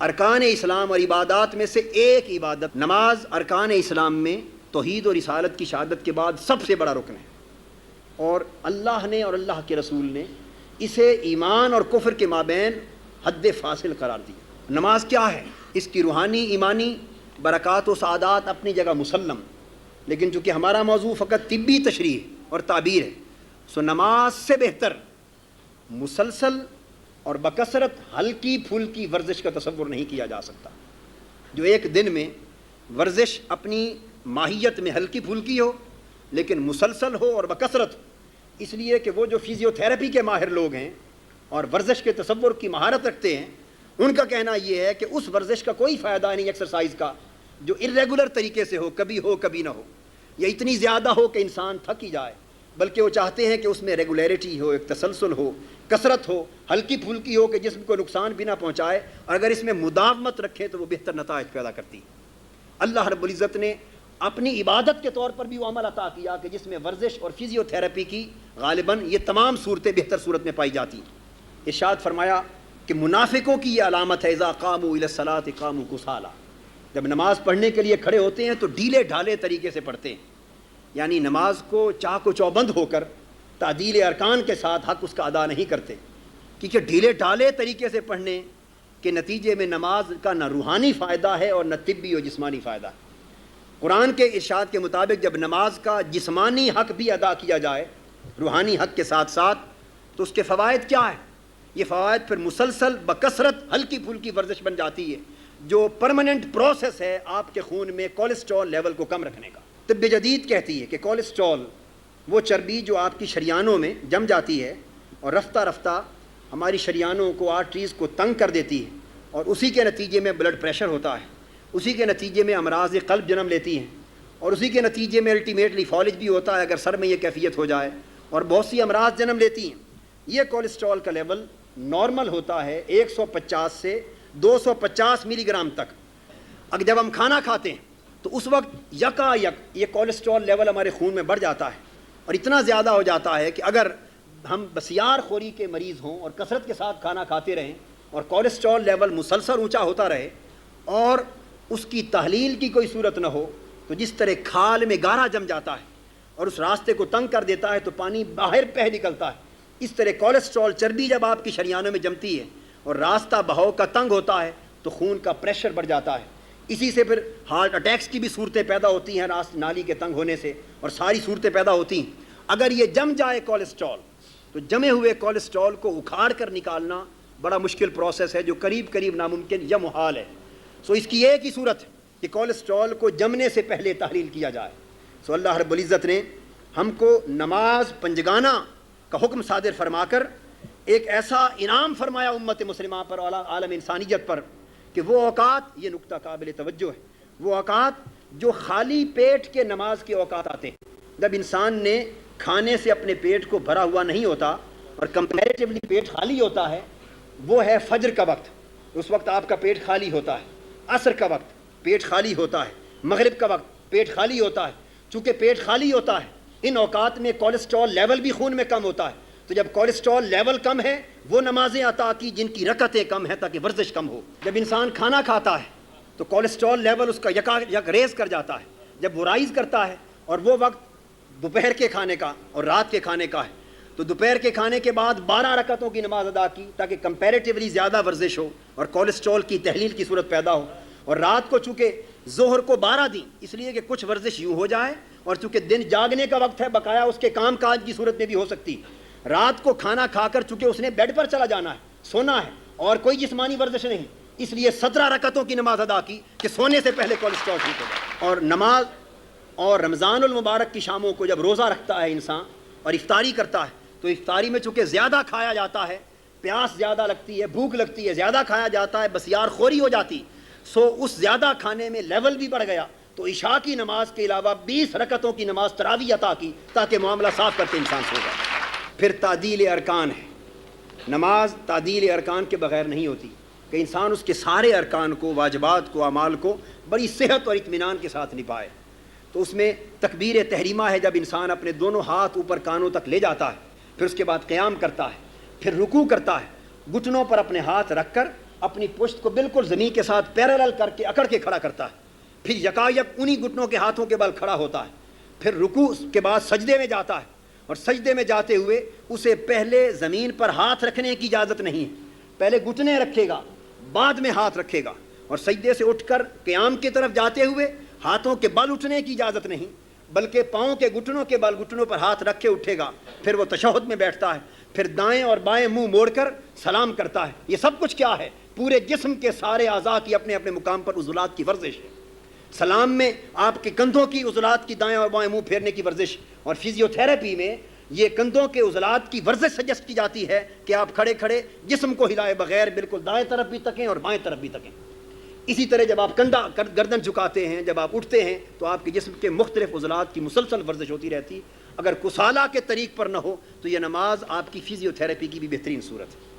ارکان اسلام اور عبادات میں سے ایک عبادت نماز ارکان اسلام میں توحید اور رسالت کی شہادت کے بعد سب سے بڑا رکن ہے، اور اللہ نے اور اللہ کے رسول نے اسے ایمان اور کفر کے مابین حد فاصل قرار دیا۔ نماز کیا ہے؟ اس کی روحانی ایمانی برکات و سعادات اپنی جگہ مسلم، لیکن چونکہ ہمارا موضوع فقط طبی تشریح اور تعبیر ہے، سو نماز سے بہتر مسلسل اور بکثرت ہلکی پھلکی ورزش کا تصور نہیں کیا جا سکتا۔ جو ایک دن میں ورزش اپنی ماہیت میں ہلکی پھلکی ہو لیکن مسلسل ہو اور بکثرت ہو، اس لیے کہ وہ جو فزیو تھراپی کے ماہر لوگ ہیں اور ورزش کے تصور کی مہارت رکھتے ہیں، ان کا کہنا یہ ہے کہ اس ورزش کا کوئی فائدہ نہیں ایکسرسائز کا جو ارریگولر طریقے سے ہو کبھی نہ ہو، یا اتنی زیادہ ہو کہ انسان تھک ہی جائے، بلکہ وہ چاہتے ہیں کہ اس میں ریگولیرٹی ہو، ایک تسلسل ہو، کثرت ہو، ہلکی پھلکی ہو کہ جسم کو نقصان بھی نہ پہنچائے، اور اگر اس میں مداومت رکھیں تو وہ بہتر نتائج پیدا کرتی ہے۔ اللہ رب العزت نے اپنی عبادت کے طور پر بھی وہ عمل عطا کیا کہ جس میں ورزش اور فزیو تھراپی کی غالباً یہ تمام صورتیں بہتر صورت میں پائی جاتی ہیں۔ ارشاد فرمایا کہ منافقوں کی یہ علامت ہے اذا قاموا الی الصلاۃ قاموا کسالی، جب نماز پڑھنے کے لیے کھڑے ہوتے ہیں تو ڈھیلے ڈھالے طریقے سے پڑھتے ہیں، یعنی نماز کو چاق و چوبند ہو کر تعدیل ارکان کے ساتھ حق اس کا ادا نہیں کرتے، کیونکہ ڈھیلے ڈھالے طریقے سے پڑھنے کے نتیجے میں نماز کا نہ روحانی فائدہ ہے اور نہ طبی و جسمانی فائدہ ہے۔ قرآن کے ارشاد کے مطابق جب نماز کا جسمانی حق بھی ادا کیا جائے روحانی حق کے ساتھ ساتھ تو اس کے فوائد کیا ہیں؟ یہ فوائد پھر مسلسل بکثرت ہلکی پھلکی ورزش بن جاتی ہے جو پرماننٹ پروسیس ہے آپ کے خون میں کولیسٹرول لیول کو کم رکھنے کا۔ طب جدید کہتی ہے کہ کولیسٹرول وہ چربی جو آپ کی شریانوں میں جم جاتی ہے اور رفتہ رفتہ ہماری شریانوں کو آرٹریز کو تنگ کر دیتی ہے، اور اسی کے نتیجے میں بلڈ پریشر ہوتا ہے، اسی کے نتیجے میں امراض قلب جنم لیتی ہیں، اور اسی کے نتیجے میں الٹیمیٹلی فالج بھی ہوتا ہے اگر سر میں یہ کیفیت ہو جائے، اور بہت سی امراض جنم لیتی ہیں۔ یہ کولیسٹرول کا لیول نارمل ہوتا ہے 150 سے 250 ملی گرام تک۔ اگر جب ہم کھانا کھاتے ہیں تو اس وقت یکا یک یہ کولیسٹرول لیول ہمارے خون میں بڑھ جاتا ہے، اور اتنا زیادہ ہو جاتا ہے کہ اگر ہم بسیار خوری کے مریض ہوں اور کثرت کے ساتھ کھانا کھاتے رہیں اور کولیسٹرول لیول مسلسل اونچا ہوتا رہے اور اس کی تحلیل کی کوئی صورت نہ ہو تو جس طرح کھال میں گارا جم جاتا ہے اور اس راستے کو تنگ کر دیتا ہے تو پانی باہر بہہ نکلتا ہے، اس طرح کولیسٹرول چربی جب آپ کی شریانوں میں جمتی ہے اور راستہ بہاؤ کا تنگ ہوتا ہے تو خون کا پریشر بڑھ جاتا ہے، اسی سے پھر ہارٹ اٹیکس کی بھی صورتیں پیدا ہوتی ہیں راست نالی کے تنگ ہونے سے، اور ساری صورتیں پیدا ہوتی ہیں۔ اگر یہ جم جائے کولیسٹرول تو جمے ہوئے کولیسٹرول کو اکھاڑ کر نکالنا بڑا مشکل پروسیس ہے جو قریب ناممکن یا محال ہے۔ سو اس کی ایک ہی صورت ہے کہ کولیسٹرول کو جمنے سے پہلے تحلیل کیا جائے۔ سو اللہ رب العزت نے ہم کو نماز پنجگانہ کا حکم صادر فرما کر ایک ایسا انعام فرمایا امت مسلمہ پر، عالم انسانیت پر، کہ وہ اوقات، یہ نقطہ قابل توجہ ہے، وہ اوقات جو خالی پیٹ کے نماز کے اوقات آتے ہیں، جب انسان نے کھانے سے اپنے پیٹ کو بھرا ہوا نہیں ہوتا اور کمپیریٹیولی پیٹ خالی ہوتا ہے، وہ ہے فجر کا وقت، اس وقت آپ کا پیٹ خالی ہوتا ہے، عصر کا وقت پیٹ خالی ہوتا ہے، مغرب کا وقت پیٹ خالی ہوتا ہے۔ چونکہ پیٹ خالی ہوتا ہے ان اوقات میں کولیسٹرول لیول بھی خون میں کم ہوتا ہے، تو جب کولیسٹرول لیول کم ہے وہ نمازیں عطا کی جن کی رکعتیں کم ہیں تاکہ ورزش کم ہو۔ جب انسان کھانا کھاتا ہے تو کولیسٹرول لیول اس کا یک ریز کر جاتا ہے، جب وہ رائز کرتا ہے، اور وہ وقت دوپہر کے کھانے کا اور رات کے کھانے کا ہے، تو دوپہر کے کھانے کے بعد 12 رکعتوں کی نماز ادا کی تاکہ کمپیریٹیولی زیادہ ورزش ہو اور کولیسٹرول کی تحلیل کی صورت پیدا ہو، اور رات کو چونکہ ظہر کو 12 دیں اس لیے کہ کچھ ورزش یوں ہو جائے، اور چونکہ دن جاگنے کا وقت ہے بقایا اس کے کام کاج کی صورت میں بھی ہو سکتی، رات کو کھانا کھا کر چونکہ اس نے بیڈ پر چلا جانا ہے، سونا ہے اور کوئی جسمانی ورزش نہیں، اس لیے 17 رکعتوں کی نماز ادا کی کہ سونے سے پہلے کولیسٹرول ٹھیک ہو جائے۔ اور نماز اور رمضان المبارک کی شاموں کو جب روزہ رکھتا ہے انسان اور افطاری کرتا ہے تو افطاری میں چونکہ زیادہ کھایا جاتا ہے، پیاس زیادہ لگتی ہے، بھوک لگتی ہے، زیادہ کھایا جاتا ہے، بسیار خوری ہو جاتی، سو اس زیادہ کھانے میں لیول بھی بڑھ گیا، تو عشاء کی نماز کے علاوہ 20 رکعتوں کی نماز تراویح عطا کی تاکہ معاملہ صاف کر کے انسان سو جائے۔ پھر تعدیل ارکان ہے، نماز تعدیل ارکان کے بغیر نہیں ہوتی کہ انسان اس کے سارے ارکان کو، واجبات کو، اعمال کو بڑی صحت اور اطمینان کے ساتھ نبھائے۔ تو اس میں تکبیر تحریمہ ہے جب انسان اپنے دونوں ہاتھ اوپر کانوں تک لے جاتا ہے، پھر اس کے بعد قیام کرتا ہے، پھر رکوع کرتا ہے، گھٹنوں پر اپنے ہاتھ رکھ کر اپنی پشت کو بالکل زمین کے ساتھ پیرالل کر کے اکڑ کے کھڑا کرتا ہے، پھر یکایک انہی گھٹنوں کے ہاتھوں کے بل کھڑا ہوتا ہے، پھر رکوع کے بعد سجدے میں جاتا ہے، اور سجدے میں جاتے ہوئے اسے پہلے زمین پر ہاتھ رکھنے کی اجازت نہیں ہے، پہلے گھٹنے رکھے گا بعد میں ہاتھ رکھے گا، اور سجدے سے اٹھ کر قیام کی طرف جاتے ہوئے ہاتھوں کے بل اٹھنے کی اجازت نہیں، بلکہ پاؤں کے گھٹنوں کے بل گھٹنوں پر ہاتھ رکھ کے اٹھے گا، پھر وہ تشہد میں بیٹھتا ہے، پھر دائیں اور بائیں منہ موڑ کر سلام کرتا ہے۔ یہ سب کچھ کیا ہے؟ پورے جسم کے سارے اعضاء کی اپنے اپنے مقام پر عضلات کی ورزش ہے۔ سلام میں آپ کے کندھوں کی عضلات کی دائیں اور بائیں منہ پھیرنے کی ورزش، اور فزیو تھراپی میں یہ کندھوں کے عضلات کی ورزش سجیسٹ کی جاتی ہے کہ آپ کھڑے کھڑے جسم کو ہلائے بغیر بالکل دائیں طرف بھی تکیں اور بائیں طرف بھی تکیں۔ اسی طرح جب آپ گردن جھکاتے ہیں، جب آپ اٹھتے ہیں، تو آپ کے جسم کے مختلف عضلات کی مسلسل ورزش ہوتی رہتی ہے۔ اگر کسالہ کے طریق پر نہ ہو تو یہ نماز آپ کی فزیو تھراپی کی بھی بہترین صورت ہے۔